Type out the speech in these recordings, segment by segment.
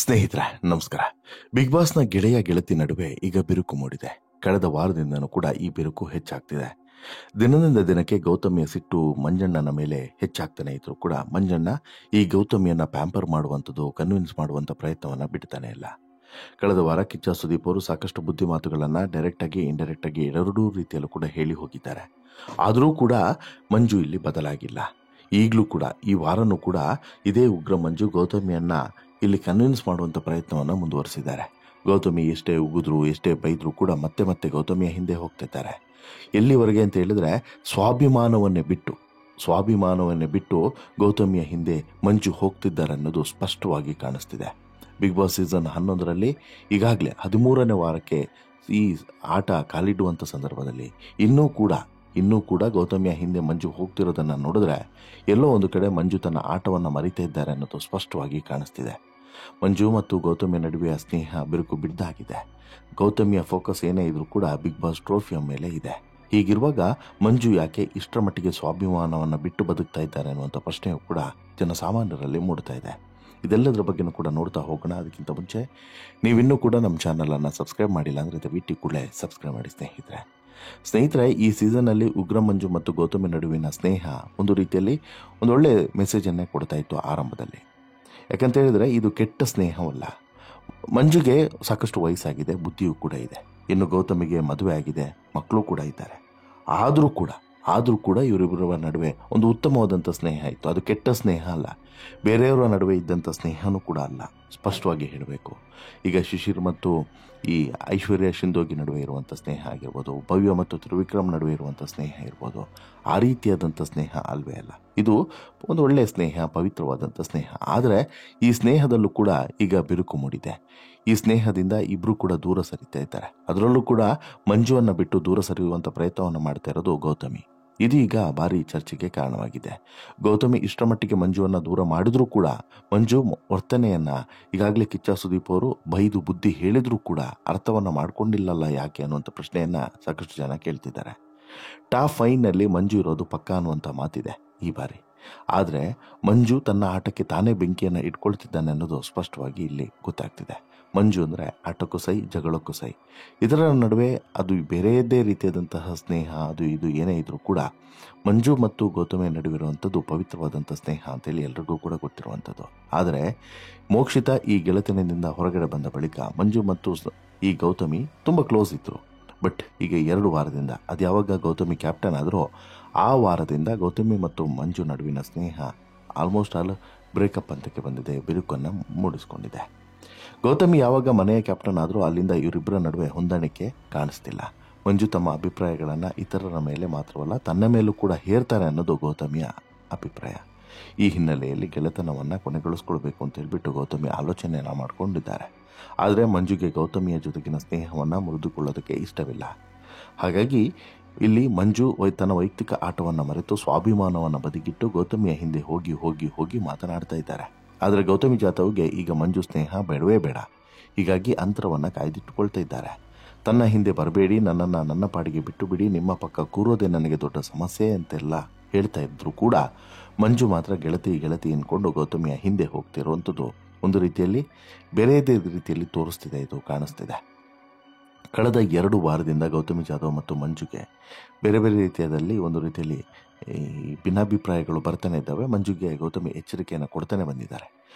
ಸ್ನೇಹಿತರೆ ನಮಸ್ಕಾರ. ಬಿಗ್ ಬಾಸ್ನ ಗೆಳೆಯ ಗೆಳತಿ ನಡುವೆ ಈಗ ಬಿರುಕು ಮೂಡಿದೆ. ಕಳೆದ ವಾರದಿಂದನೂ ಕೂಡ ಈ ಬಿರುಕು ಹೆಚ್ಚಾಗ್ತಿದೆ. ದಿನದಿಂದ ದಿನಕ್ಕೆ ಗೌತಮಿಯ ಸಿಟ್ಟು ಮಂಜಣ್ಣನ ಮೇಲೆ ಹೆಚ್ಚಾಗ್ತಾನೆ ಇದ್ರು ಕೂಡ ಮಂಜಣ್ಣ ಈ ಗೌತಮಿಯನ್ನ ಪ್ಯಾಂಪರ್ ಮಾಡುವಂಥದ್ದು, ಕನ್ವಿನ್ಸ್ ಮಾಡುವಂಥ ಪ್ರಯತ್ನವನ್ನ ಬಿಡ್ತಾನೆ ಇಲ್ಲ. ಕಳೆದ ವಾರ ಕಿಚ್ಚ ಸುದೀಪ್ ಅವರು ಸಾಕಷ್ಟು ಬುದ್ಧಿ ಮಾತುಗಳನ್ನ ಡೈರೆಕ್ಟ್ ಆಗಿ ಇಂಡೈರೆಕ್ಟ್ ಆಗಿ ಎರಡೂ ರೀತಿಯಲ್ಲೂ ಕೂಡ ಹೇಳಿ ಹೋಗಿದ್ದಾರೆ. ಆದರೂ ಕೂಡ ಮಂಜು ಇಲ್ಲಿ ಬದಲಾಗಿಲ್ಲ. ಈಗಲೂ ಕೂಡ ಈ ವಾರನೂ ಕೂಡ ಇದೇ ಉಗ್ರ ಮಂಜು ಗೌತಮಿಯನ್ನ ಇಲ್ಲಿ ಕನ್ವಿನ್ಸ್ ಮಾಡುವಂಥ ಪ್ರಯತ್ನವನ್ನು ಮುಂದುವರಿಸಿದ್ದಾರೆ. ಗೌತಮಿ ಎಷ್ಟೇ ಉಗಿದ್ರು ಎಷ್ಟೇ ಬೈದ್ರು ಕೂಡ ಮತ್ತೆ ಮತ್ತೆ ಗೌತಮಿಯ ಹಿಂದೆ ಹೋಗ್ತಿದ್ದಾರೆ. ಎಲ್ಲಿವರೆಗೆ ಅಂತ ಹೇಳಿದ್ರೆ ಸ್ವಾಭಿಮಾನವನ್ನೇ ಬಿಟ್ಟು ಗೌತಮಿಯ ಹಿಂದೆ ಮಂಜು ಹೋಗ್ತಿದ್ದಾರೆ ಅನ್ನೋದು ಸ್ಪಷ್ಟವಾಗಿ ಕಾಣಿಸ್ತಿದೆ. ಬಿಗ್ ಬಾಸ್ ಸೀಸನ್ 11ರಲ್ಲಿ ಈಗಾಗಲೇ 13ನೇ ವಾರಕ್ಕೆ ಈ ಆಟ ಕಾಲಿಡುವಂಥ ಸಂದರ್ಭದಲ್ಲಿ ಇನ್ನೂ ಕೂಡ ಗೌತಮಿಯ ಹಿಂದೆ ಮಂಜು ಹೋಗ್ತಿರೋದನ್ನು ನೋಡಿದ್ರೆ ಎಲ್ಲೋ ಒಂದು ಕಡೆ ಮಂಜು ತನ್ನ ಆಟವನ್ನು ಮರಿತಾ ಇದ್ದಾರೆ ಅನ್ನೋದು ಸ್ಪಷ್ಟವಾಗಿ ಕಾಣಿಸ್ತಿದೆ. ಮಂಜು ಮತ್ತು ಗೌತಮಿಯ ನಡುವೆಯ ಸ್ನೇಹ ಬಿರುಕು ಬಿದ್ದಾಗಿದೆ. ಗೌತಮಿಯ ಫೋಕಸ್ ಏನೇ ಇದ್ರೂ ಕೂಡ ಬಿಗ್ ಬಾಸ್ ಟ್ರೋಫಿಯ ಮೇಲೆ ಇದೆ. ಹೀಗಿರುವಾಗ ಮಂಜು ಯಾಕೆ ಇಷ್ಟರ ಮಟ್ಟಿಗೆ ಸ್ವಾಭಿಮಾನವನ್ನು ಬಿಟ್ಟು ಬದುಕ್ತಾ ಇದ್ದಾರೆ ಅನ್ನುವಂಥ ಪ್ರಶ್ನೆಯೂ ಕೂಡ ಜನಸಾಮಾನ್ಯರಲ್ಲಿ ಮೂಡ್ತಾ ಇದೆ. ಇದೆಲ್ಲದರ ಬಗ್ಗೆನೂ ಕೂಡ ನೋಡ್ತಾ ಹೋಗೋಣ. ಅದಕ್ಕಿಂತ ಮುಂಚೆ ನೀವಿನ್ನೂ ಕೂಡ ನಮ್ಮ ಚಾನಲನ್ನು ಸಬ್ಸ್ಕ್ರೈಬ್ ಮಾಡಿಲ್ಲ ಅಂದರೆ ದಯವಿಟ್ಟು ಕೂಡಲೇ ಸಬ್ಸ್ಕ್ರೈಬ್ ಮಾಡಿ ಸ್ನೇಹಿತರೆ. ಈ ಸೀಸನ್ನಲ್ಲಿ ಉಗ್ರ ಮಂಜು ಮತ್ತು ಗೌತಮಿ ನಡುವಿನ ಸ್ನೇಹ ಒಂದು ರೀತಿಯಲ್ಲಿ ಒಂದೊಳ್ಳೆ ಮೆಸೇಜನ್ನೇ ಕೊಡ್ತಾ ಇತ್ತು ಆರಂಭದಲ್ಲಿ. ಯಾಕಂತ ಹೇಳಿದ್ರೆ ಇದು ಕೆಟ್ಟ ಸ್ನೇಹವಲ್ಲ. ಮಂಜುಗೆ ಸಾಕಷ್ಟು ವಯಸ್ಸಾಗಿದೆ, ಬುದ್ಧಿಯೂ ಕೂಡ ಇದೆ. ಇನ್ನು ಗೌತಮಿಗೆ ಮದುವೆ ಆಗಿದೆ, ಮಕ್ಕಳು ಕೂಡ ಇದ್ದಾರೆ. ಆದರೂ ಕೂಡ ಇವರಿಬ್ಬರ ನಡುವೆ ಒಂದು ಉತ್ತಮವಾದಂಥ ಸ್ನೇಹ ಇತ್ತು. ಅದು ಕೆಟ್ಟ ಸ್ನೇಹ ಅಲ್ಲ, ಬೇರೆಯವರ ನಡುವೆ ಇದ್ದಂಥ ಸ್ನೇಹನೂ ಕೂಡ ಅಲ್ಲ, ಸ್ಪಷ್ಟವಾಗಿ ಹೇಳಬೇಕು. ಈಗ ಶಿಶಿರ್ ಮತ್ತು ಈ ಐಶ್ವರ್ಯ ಶಿಂದೋಗಿ ನಡುವೆ ಇರುವಂಥ ಸ್ನೇಹ ಆಗಿರ್ಬೋದು, ಭವ್ಯ ಮತ್ತು ತ್ರಿವಿಕ್ರಮ್ ನಡುವೆ ಇರುವಂಥ ಸ್ನೇಹ ಇರ್ಬೋದು, ಆ ರೀತಿಯಾದಂಥ ಸ್ನೇಹ ಅಲ್ವೇ ಅಲ್ಲ. ಇದು ಒಂದು ಒಳ್ಳೆಯ ಸ್ನೇಹ, ಪವಿತ್ರವಾದಂಥ ಸ್ನೇಹ. ಆದರೆ ಈ ಸ್ನೇಹದಲ್ಲೂ ಕೂಡ ಈಗ ಬಿರುಕು ಮೂಡಿದೆ. ಈ ಸ್ನೇಹದಿಂದ ಇಬ್ಬರು ಕೂಡ ದೂರ ಸರಿತಾ ಇದ್ದಾರೆ. ಅದರಲ್ಲೂ ಕೂಡ ಮಂಜುವನ್ನು ಬಿಟ್ಟು ದೂರ ಸರಿಯುವಂಥ ಪ್ರಯತ್ನವನ್ನು ಮಾಡ್ತಾ ಇರೋದು ಗೌತಮಿ. ಇದು ಈಗ ಭಾರಿ ಚರ್ಚೆಗೆ ಕಾರಣವಾಗಿದೆ. ಗೌತಮಿ ಇಷ್ಟರ ಮಟ್ಟಿಗೆ ಮಂಜುವನ್ನು ದೂರ ಮಾಡಿದ್ರೂ ಕೂಡ ಮಂಜು ವರ್ತನೆಯನ್ನ ಈಗಾಗಲೇ ಕಿಚ್ಚ ಸುದೀಪ್ ಅವರು ಬೈದು ಬುದ್ಧಿ ಹೇಳಿದ್ರೂ ಕೂಡ ಅರ್ಥವನ್ನು ಮಾಡ್ಕೊಂಡಿಲ್ಲಲ್ಲ ಯಾಕೆ ಅನ್ನುವಂಥ ಪ್ರಶ್ನೆಯನ್ನ ಸಾಕಷ್ಟು ಜನ ಕೇಳ್ತಿದ್ದಾರೆ. ಟಾಪ್ 5ನಲ್ಲಿ ಮಂಜು ಇರೋದು ಪಕ್ಕಾ ಅನ್ನುವಂಥ ಮಾತಿದೆ ಈ ಬಾರಿ. ಆದರೆ ಮಂಜು ತನ್ನ ಆಟಕ್ಕೆ ತಾನೇ ಬೆಂಕಿಯನ್ನು ಇಟ್ಕೊಳ್ತಿದ್ದಾನೆ ಅನ್ನೋದು ಸ್ಪಷ್ಟವಾಗಿ ಇಲ್ಲಿ ಗೊತ್ತಾಗ್ತಿದೆ. ಮಂಜು ಅಂದರೆ ಆಟಕ್ಕೂ ಸೈ, ಜಗಳಕ್ಕೂ ಸೈ. ಇದರ ನಡುವೆ ಅದು ಬೇರೆಯದೇ ರೀತಿಯಾದಂತಹ ಸ್ನೇಹ, ಅದು ಇದು ಏನೇ ಇದ್ರೂ ಕೂಡ ಮಂಜು ಮತ್ತು ಗೌತಮಿಯ ನಡುವಿರುವಂಥದ್ದು ಪವಿತ್ರವಾದಂಥ ಸ್ನೇಹ ಅಂತೇಳಿ ಎಲ್ರಿಗೂ ಕೂಡ ಗೊತ್ತಿರುವಂಥದ್ದು. ಆದರೆ ಮೋಕ್ಷಿತ ಈ ಗೆಳೆತನದಿಂದ ಹೊರಗಡೆ ಬಂದ ಬಳಿಕ ಮಂಜು ಮತ್ತು ಈ ಗೌತಮಿ ತುಂಬ ಕ್ಲೋಸ್ ಇದ್ರು. ಬಟ್ ಈಗ 2 ವಾರದಿಂದ ಅದು ಯಾವಾಗ ಗೌತಮಿ ಕ್ಯಾಪ್ಟನ್ ಆದರೂ ಆ ವಾರದಿಂದ ಗೌತಮಿ ಮತ್ತು ಮಂಜು ನಡುವಿನ ಸ್ನೇಹ ಆಲ್ಮೋಸ್ಟ್ ಆಲ್ ಬ್ರೇಕಪ್ ಹಂತಕ್ಕೆ ಬಂದಿದೆ, ಬಿರುಕನ್ನು ಮೂಡಿಸ್ಕೊಂಡಿದೆ. ಗೌತಮಿ ಯಾವಾಗ ಮನೆಯ ಕ್ಯಾಪ್ಟನ್ ಆದರೂ ಅಲ್ಲಿಂದ ಇವರಿಬ್ಬರ ನಡುವೆ ಹೊಂದಾಣಿಕೆ ಕಾಣಿಸ್ತಿಲ್ಲ. ಮಂಜು ತಮ್ಮ ಅಭಿಪ್ರಾಯಗಳನ್ನು ಇತರರ ಮೇಲೆ ಮಾತ್ರವಲ್ಲ ತನ್ನ ಮೇಲೂ ಕೂಡ ಹೇರ್ತಾರೆ ಅನ್ನೋದು ಗೌತಮಿಯ ಅಭಿಪ್ರಾಯ. ಈ ಹಿನ್ನೆಲೆಯಲ್ಲಿ ಗೆಳೆತನವನ್ನು ಕೊನೆಗೊಳಿಸ್ಕೊಳ್ಬೇಕು ಅಂತ ಹೇಳ್ಬಿಟ್ಟು ಗೌತಮಿ ಆಲೋಚನೆಯನ್ನು ಮಾಡಿಕೊಂಡಿದ್ದಾರೆ. ಆದರೆ ಮಂಜುಗೆ ಗೌತಮಿಯ ಜೊತೆಗಿನ ಸ್ನೇಹವನ್ನು ಮುರಿದುಕೊಳ್ಳೋದಕ್ಕೆ ಇಷ್ಟವಿಲ್ಲ. ಹಾಗಾಗಿ ಇಲ್ಲಿ ಮಂಜು ತನ್ನ ವೈಯಕ್ತಿಕ ಆಟವನ್ನು ಮರೆತು ಸ್ವಾಭಿಮಾನವನ್ನು ಬದಿಗಿಟ್ಟು ಗೌತಮಿಯ ಹಿಂದೆ ಹೋಗಿ ಹೋಗಿ ಹೋಗಿ ಮಾತನಾಡ್ತಾ ಇದ್ದಾರೆ. ಆದರೆ ಗೌತಮಿ ಜಾಧವ್ಗೆ ಈಗ ಮಂಜು ಸ್ನೇಹ ಬೇಡವೇ ಬೇಡ. ಹೀಗಾಗಿ ಅಂತರವನ್ನು ಕಾಯ್ದಿಟ್ಟುಕೊಳ್ತಾ ಇದ್ದಾರೆ. ತನ್ನ ಹಿಂದೆ ಬರಬೇಡಿ, ನನ್ನನ್ನು ನನ್ನ ಪಾಡಿಗೆ ಬಿಟ್ಟು ಬಿಡಿ, ನಿಮ್ಮ ಪಕ್ಕ ಕೂರೋದೇ ನನಗೆ ದೊಡ್ಡ ಸಮಸ್ಯೆ ಅಂತೆಲ್ಲ ಹೇಳ್ತಾ ಇದ್ರು ಕೂಡ ಮಂಜು ಮಾತ್ರ ಗೆಳತಿ ಅಂದ್ಕೊಂಡು ಗೌತಮಿಯ ಹಿಂದೆ ಹೋಗ್ತಿರುವಂಥದ್ದು ಒಂದು ರೀತಿಯಲ್ಲಿ ಬೇರೆಯದೇ ರೀತಿಯಲ್ಲಿ ತೋರಿಸ್ತಿದೆ, ಇದು ಕಾಣಿಸ್ತಿದೆ. ಕಳೆದ 2 ವಾರದಿಂದ ಗೌತಮಿ ಜಾಧವ್ ಮತ್ತು ಮಂಜುಗೆ ಬೇರೆ ಬೇರೆ ರೀತಿಯಾದಲ್ಲಿ ಒಂದು ರೀತಿಯಲ್ಲಿ ಈ ಭಿನ್ನಾಭಿಪ್ರಾಯಗಳು ಬರ್ತಾನೆ ಇದ್ದಾವೆ. ಮಂಜುಗೆ ಗೌತಮಿ ಎಚ್ಚರಿಕೆಯನ್ನು ಕೊಡ್ತಾನೆ ಬಂದಿದ್ದಾರೆ.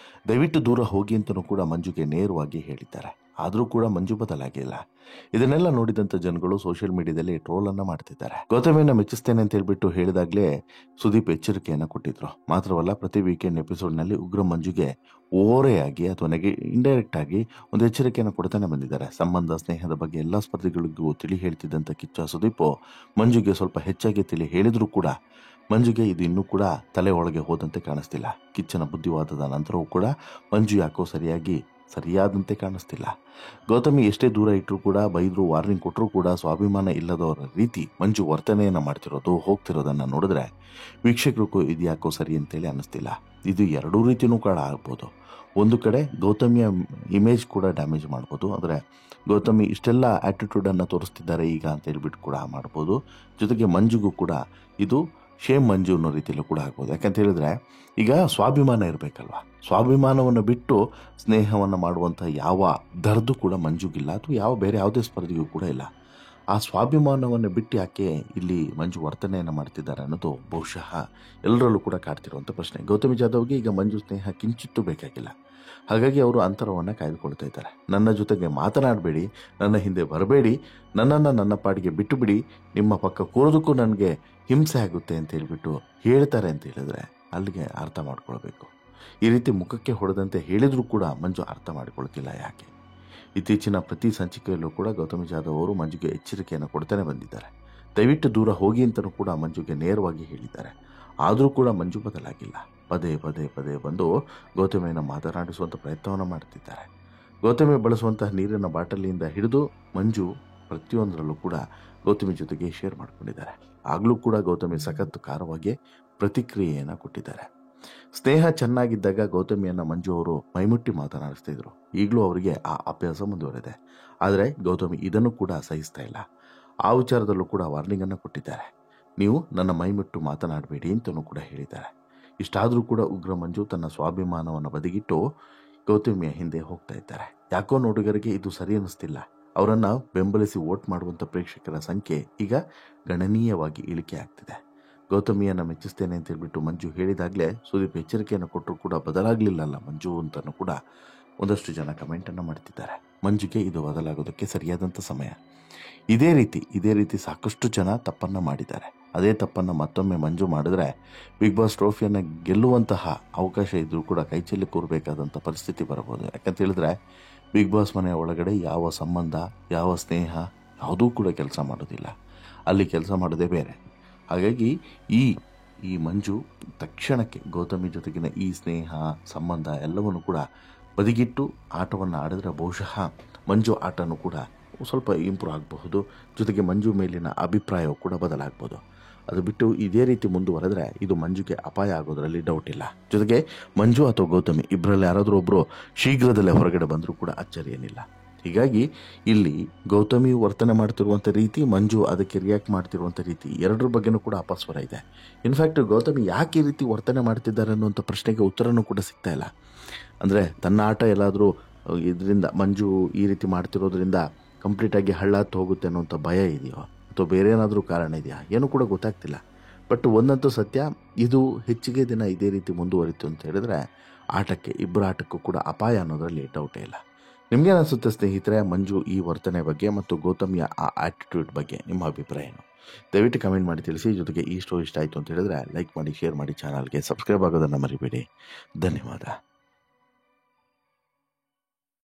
ದಯವಿಟ್ಟು ದೂರ ಹೋಗಿ ಅಂತಲೂ ಕೂಡ ಮಂಜುಗೆ ನೇರವಾಗಿ ಹೇಳಿದ್ದಾರೆ. ಆದರೂ ಕೂಡ ಮಂಜು ಬದಲಾಗಿಲ್ಲ. ಇದನ್ನೆಲ್ಲ ನೋಡಿದಂಥ ಜನಗಳು ಸೋಷಿಯಲ್ ಮೀಡಿಯಾದಲ್ಲಿ ಟ್ರೋಲನ್ನು ಮಾಡ್ತಿದ್ದಾರೆ. ಗೌತಮಿಯನ್ನು ಮೆಚ್ಚಿಸ್ತೇನೆ ಅಂತ ಹೇಳ್ಬಿಟ್ಟು ಹೇಳಿದಾಗಲೇ ಸುದೀಪ್ ಎಚ್ಚರಿಕೆಯನ್ನು ಕೊಟ್ಟಿದ್ರು. ಮಾತ್ರವಲ್ಲ, ಪ್ರತಿ ವೀಕೆಂಡ್ ಎಪಿಸೋಡ್ನಲ್ಲಿ ಉಗ್ರ ಮಂಜುಗೆ ಓರೆಯಾಗಿ ಅಥವಾ ಇಂಡೈರೆಕ್ಟ್ ಆಗಿ ಒಂದು ಎಚ್ಚರಿಕೆಯನ್ನು ಕೊಡ್ತಾನೆ ಬಂದಿದ್ದಾರೆ. ಸಂಬಂಧ ಸ್ನೇಹದ ಬಗ್ಗೆ ಎಲ್ಲ ಸ್ಪರ್ಧಿಗಳಿಗೂ ತಿಳಿ ಹೇಳ್ತಿದ್ದಂಥ ಕಿಚ್ಚ ಸುದೀಪ್ ಮಂಜುಗೆ ಸ್ವಲ್ಪ ಹೆಚ್ಚಾಗಿ ತಿಳಿ ಹೇಳಿದ್ರೂ ಕೂಡ ಮಂಜುಗೆ ಇದು ಇನ್ನೂ ಕೂಡ ತಲೆ ಒಳಗೆ ಹೋದಂತೆ ಕಾಣಿಸ್ತಿಲ್ಲ. ಕಿಚ್ಚನ ಬುದ್ಧಿವಾದದ ನಂತರವೂ ಕೂಡ ಮಂಜು ಯಾಕೋ ಸರಿಯಾದಂತೆ ಕಾಣಿಸ್ತಿಲ್ಲ. ಗೌತಮಿ ಎಷ್ಟೇ ದೂರ ಇಟ್ಟರೂ ಕೂಡ ಬೈದ್ರು, ವಾರ್ನಿಂಗ್ ಕೊಟ್ಟರೂ ಕೂಡ ಸ್ವಾಭಿಮಾನ ಇಲ್ಲದವರ ರೀತಿ ಮಂಜು ವರ್ತನೆಯನ್ನು ಮಾಡ್ತಿರೋದು, ಹೋಗ್ತಿರೋದನ್ನು ನೋಡಿದ್ರೆ ವೀಕ್ಷಕರಿಗೂ ಇದು ಯಾಕೋ ಸರಿ ಅಂತೇಳಿ ಅನ್ನಿಸ್ತಿಲ್ಲ. ಇದು 2 ರೀತಿಯೂ ಕೂಡ ಆಗ್ಬೋದು. ಒಂದು ಕಡೆ ಗೌತಮಿಯ ಇಮೇಜ್ ಕೂಡ ಡ್ಯಾಮೇಜ್ ಮಾಡ್ಬೋದು. ಅಂದರೆ ಗೌತಮಿ ಇಷ್ಟೆಲ್ಲ ಆ್ಯಟಿಟ್ಯೂಡನ್ನು ತೋರಿಸ್ತಿದ್ದಾರೆ ಈಗ ಅಂತ ಹೇಳ್ಬಿಟ್ಟು ಕೂಡ ಮಾಡ್ಬೋದು. ಜೊತೆಗೆ ಮಂಜುಗೂ ಕೂಡ ಇದು ಶೇಮ್ ಮಂಜು ಅನ್ನೋ ರೀತಿಯಲ್ಲೂ ಕೂಡ ಆಗ್ಬೋದು. ಯಾಕಂತ ಹೇಳಿದ್ರೆ ಈಗ ಸ್ವಾಭಿಮಾನ ಇರಬೇಕಲ್ವ, ಸ್ವಾಭಿಮಾನವನ್ನು ಬಿಟ್ಟು ಸ್ನೇಹವನ್ನು ಮಾಡುವಂಥ ಯಾವ ದರ್ದು ಕೂಡ ಮಂಜುಗಿಲ್ಲ, ಅಥವಾ ಬೇರೆ ಯಾವುದೇ ಸ್ಪರ್ಧೆಗೂ ಕೂಡ ಇಲ್ಲ. ಆ ಸ್ವಾಭಿಮಾನವನ್ನು ಬಿಟ್ಟು ಯಾಕೆ ಇಲ್ಲಿ ಮಂಜು ವರ್ತನೆಯನ್ನು ಮಾಡ್ತಿದ್ದಾರೆ ಅನ್ನೋದು ಬಹುಶಃ ಎಲ್ಲರಲ್ಲೂ ಕೂಡ ಕಾಡ್ತಿರುವಂಥ ಪ್ರಶ್ನೆ. ಗೌತಮಿ ಜಾಧವ್ಗೆ ಈಗ ಮಂಜು ಸ್ನೇಹ ಕಿಂಚಿತ್ತೂ ಬೇಕಾಗಿಲ್ಲ. ಹಾಗಾಗಿ ಅವರು ಅಂತರವನ್ನು ಕಾಯ್ದುಕೊಳ್ತಾ ಇದ್ದಾರೆ. ನನ್ನ ಜೊತೆಗೆ ಮಾತನಾಡಬೇಡಿ, ನನ್ನ ಹಿಂದೆ ಬರಬೇಡಿ, ನನ್ನನ್ನು ನನ್ನ ಪಾಡಿಗೆ ಬಿಟ್ಟು ಬಿಡಿ, ನಿಮ್ಮ ಪಕ್ಕ ಕೂರೋದಕ್ಕೂ ನನಗೆ ಹಿಂಸೆ ಆಗುತ್ತೆ ಅಂತ ಹೇಳ್ಬಿಟ್ಟು ಹೇಳ್ತಾರೆ ಅಂತ ಹೇಳಿದ್ರೆ ಅಲ್ಲಿಗೆ ಅರ್ಥ ಮಾಡ್ಕೊಳ್ಬೇಕು. ಈ ರೀತಿ ಮುಖಕ್ಕೆ ಹೊಡೆದಂತೆ ಹೇಳಿದರೂ ಕೂಡ ಮಂಜು ಅರ್ಥ ಮಾಡಿಕೊಳ್ತಿಲ್ಲ ಯಾಕೆ. ಇತ್ತೀಚಿನ ಪ್ರತಿ ಸಂಚಿಕೆಯಲ್ಲೂ ಕೂಡ ಗೌತಮಿ ಜಾಧವ್ ಅವರು ಮಂಜುಗೆ ಎಚ್ಚರಿಕೆಯನ್ನು ಕೊಡ್ತಾನೆ ಬಂದಿದ್ದಾರೆ. ದಯವಿಟ್ಟು ದೂರ ಹೋಗಿ ಅಂತಲೂ ಕೂಡ ಮಂಜುಗೆ ನೇರವಾಗಿ ಹೇಳಿದ್ದಾರೆ. ಆದರೂ ಕೂಡ ಮಂಜು ಬದಲಾಗಿಲ್ಲ. ಪದೇ ಪದೇ ಪದೇ ಬಂದು ಗೌತಮಿಯನ್ನು ಮಾತನಾಡಿಸುವಂಥ ಪ್ರಯತ್ನವನ್ನು ಮಾಡ್ತಿದ್ದಾರೆ. ಗೌತಮಿ ಬಳಸುವಂತಹ ನೀರಿನ ಬಾಟಲಿಯಿಂದ ಹಿಡಿದು ಮಂಜು ಪ್ರತಿಯೊಂದರಲ್ಲೂ ಕೂಡ ಗೌತಮಿ ಜೊತೆಗೆ ಶೇರ್ ಮಾಡ್ಕೊಂಡಿದ್ದಾರೆ. ಆಗಲೂ ಕೂಡ ಗೌತಮಿ ಸಖತ್ತು ಖಾರವಾಗಿ ಪ್ರತಿಕ್ರಿಯೆಯನ್ನು ಕೊಟ್ಟಿದ್ದಾರೆ. ಸ್ನೇಹ ಚೆನ್ನಾಗಿದ್ದಾಗ ಗೌತಮಿಯನ್ನು ಮಂಜು ಅವರು ಮೈಮುಟ್ಟಿ ಮಾತನಾಡಿಸ್ತಿದ್ರು. ಈಗಲೂ ಅವರಿಗೆ ಆ ಅಭ್ಯಾಸ ಮುಂದುವರೆದೆ. ಆದರೆ ಗೌತಮಿ ಇದನ್ನು ಕೂಡ ಸಹಿಸ್ತಾ ಇಲ್ಲ. ಆ ವಿಚಾರದಲ್ಲೂ ಕೂಡ ವಾರ್ನಿಂಗನ್ನು ಕೊಟ್ಟಿದ್ದಾರೆ. ನೀವು ನನ್ನ ಮೈಮುಟ್ಟು ಮಾತನಾಡಬೇಡಿ ಅಂತಲೂ ಕೂಡ ಹೇಳಿದ್ದಾರೆ. ಇಷ್ಟಾದರೂ ಕೂಡ ಉಗ್ರ ಮಂಜು ತನ್ನ ಸ್ವಾಭಿಮಾನವನ್ನು ಬದಿಗಿಟ್ಟು ಗೌತಮಿಯ ಹಿಂದೆ ಹೋಗ್ತಾ ಇದ್ದಾರೆ. ಯಾಕೋ ನೋಡುಗರಿಗೆ ಇದು ಸರಿ ಅನ್ನಿಸ್ತಿಲ್ಲ. ಅವರನ್ನು ಬೆಂಬಲಿಸಿ ವೋಟ್ ಮಾಡುವಂಥ ಪ್ರೇಕ್ಷಕರ ಸಂಖ್ಯೆ ಈಗ ಗಣನೀಯವಾಗಿ ಇಳಿಕೆ ಆಗ್ತಿದೆ. ಗೌತಮಿಯನ್ನು ಮೆಚ್ಚಿಸ್ತೇನೆ ಅಂತ ಹೇಳ್ಬಿಟ್ಟು ಮಂಜು ಹೇಳಿದಾಗಲೇ ಸುದೀಪ್ ಎಚ್ಚರಿಕೆಯನ್ನು ಕೊಟ್ಟರು ಕೂಡ ಬದಲಾಗಲಿಲ್ಲಲ್ಲ ಮಂಜು ಅಂತಲೂ ಕೂಡ ಒಂದಷ್ಟು ಜನ ಕಮೆಂಟನ್ನು ಮಾಡ್ತಿದ್ದಾರೆ. ಮಂಜುಗೆ ಇದು ಬದಲಾಗೋದಕ್ಕೆ ಸರಿಯಾದಂಥ ಸಮಯ. ಇದೇ ರೀತಿ ಸಾಕಷ್ಟು ಜನ ತಪ್ಪನ್ನು ಮಾಡಿದ್ದಾರೆ. ಅದೇ ತಪ್ಪನ್ನು ಮತ್ತೊಮ್ಮೆ ಮಂಜು ಮಾಡಿದ್ರೆ ಬಿಗ್ ಬಾಸ್ ಟ್ರೋಫಿಯನ್ನು ಗೆಲ್ಲುವಂತಹ ಅವಕಾಶ ಇದ್ರೂ ಕೂಡ ಕೈಚೆಲ್ಲಿ ಕೂರಬೇಕಾದಂಥ ಪರಿಸ್ಥಿತಿ ಬರಬಹುದು. ಯಾಕಂತ ಹೇಳಿದ್ರೆ ಬಿಗ್ ಬಾಸ್ ಮನೆಯ ಒಳಗಡೆ ಯಾವ ಸಂಬಂಧ, ಯಾವ ಸ್ನೇಹ ಯಾವುದೂ ಕೂಡ ಕೆಲಸ ಮಾಡೋದಿಲ್ಲ. ಅಲ್ಲಿ ಕೆಲಸ ಮಾಡೋದೇ ಬೇರೆ. ಹಾಗಾಗಿ ಈ ಮಂಜು ತಕ್ಷಣಕ್ಕೆ ಗೌತಮಿ ಜೊತೆಗಿನ ಈ ಸ್ನೇಹ ಸಂಬಂಧ ಎಲ್ಲವನ್ನು ಕೂಡ ಬದಿಗಿಟ್ಟು ಆಟವನ್ನು ಆಡಿದ್ರೆ ಬಹುಶಃ ಮಂಜು ಆಟನೂ ಕೂಡ ಸ್ವಲ್ಪ ಇಂಪ್ರೂವ್ ಆಗಬಹುದು. ಜೊತೆಗೆ ಮಂಜು ಮೇಲಿನ ಅಭಿಪ್ರಾಯವೂ ಕೂಡ ಬದಲಾಗ್ಬೋದು. ಅದು ಬಿಟ್ಟು ಇದೇ ರೀತಿ ಮುಂದುವರೆದ್ರೆ ಇದು ಮಂಜುಗೆ ಅಪಾಯ ಆಗೋದ್ರಲ್ಲಿ ಡೌಟ್ ಇಲ್ಲ. ಜೊತೆಗೆ ಮಂಜು ಅಥವಾ ಗೌತಮಿ ಇಬ್ಬರಲ್ಲಿ ಯಾರಾದರೂ ಒಬ್ಬರು ಶೀಘ್ರದಲ್ಲೇ ಹೊರಗಡೆ ಬಂದರೂ ಕೂಡ ಅಚ್ಚರಿ ಏನಿಲ್ಲ. ಹೀಗಾಗಿ ಇಲ್ಲಿ ಗೌತಮಿ ವರ್ತನೆ ಮಾಡ್ತಿರುವಂಥ ರೀತಿ, ಮಂಜು ಅದಕ್ಕೆ ರಿಯಾಕ್ಟ್ ಮಾಡ್ತಿರುವಂಥ ರೀತಿ, ಎರಡರ ಬಗ್ಗೆನೂ ಕೂಡ ಅಪಸ್ವರ ಇದೆ. ಇನ್ಫ್ಯಾಕ್ಟ್ ಗೌತಮಿ ಯಾಕೆ ಈ ರೀತಿ ವರ್ತನೆ ಮಾಡ್ತಿದ್ದಾರೆ ಅನ್ನುವಂಥ ಪ್ರಶ್ನೆಗೆ ಉತ್ತರನೂ ಕೂಡ ಸಿಗ್ತಾ ಇಲ್ಲ. ಅಂದರೆ ತನ್ನ ಆಟ ಎಲ್ಲಾದರೂ ಇದರಿಂದ ಮಂಜು ಈ ರೀತಿ ಮಾಡ್ತಿರೋದ್ರಿಂದ ಕಂಪ್ಲೀಟಾಗಿ ಹಳ್ಳಾತ್ತು ಹೋಗುತ್ತೆ ಅನ್ನೋಂಥ ಭಯ ಇದೆಯೋ ಅಥವಾ ಬೇರೆ ಏನಾದರೂ ಕಾರಣ ಇದೆಯಾ ಏನೂ ಕೂಡ ಗೊತ್ತಾಗ್ತಿಲ್ಲ. ಬಟ್ ಒಂದಂತೂ ಸತ್ಯ, ಇದು ಹೆಚ್ಚಿಗೆ ದಿನ ಇದೇ ರೀತಿ ಮುಂದುವರಿತು ಅಂತ ಹೇಳಿದ್ರೆ ಇಬ್ಬರ ಆಟಕ್ಕೂ ಕೂಡ ಅಪಾಯ ಅನ್ನೋದರಲ್ಲಿ ಡೌಟೇ ಇಲ್ಲ. ನಿಮಗೇನು ಅನಿಸುತ್ತೆ ಸ್ನೇಹಿತರೆ ಮಂಜು ಈ ವರ್ತನೆ ಬಗ್ಗೆ ಮತ್ತು ಗೌತಮಿಯ ಆ ಆಟಿಟ್ಯೂಡ್ ಬಗ್ಗೆ ನಿಮ್ಮ ಅಭಿಪ್ರಾಯ ಏನು? ದಯವಿಟ್ಟು ಕಮೆಂಟ್ ಮಾಡಿ ತಿಳಿಸಿ. ಜೊತೆಗೆ ಈ ಸ್ಟೋರಿ ಇಷ್ಟ ಆಯಿತು ಅಂತ ಹೇಳಿದ್ರೆ ಲೈಕ್ ಮಾಡಿ, ಶೇರ್ ಮಾಡಿ, ಚಾನಲ್ಗೆ ಸಬ್ಸ್ಕ್ರೈಬ್ ಆಗೋದನ್ನು ಮರಿಬೇಡಿ. ಧನ್ಯವಾದ.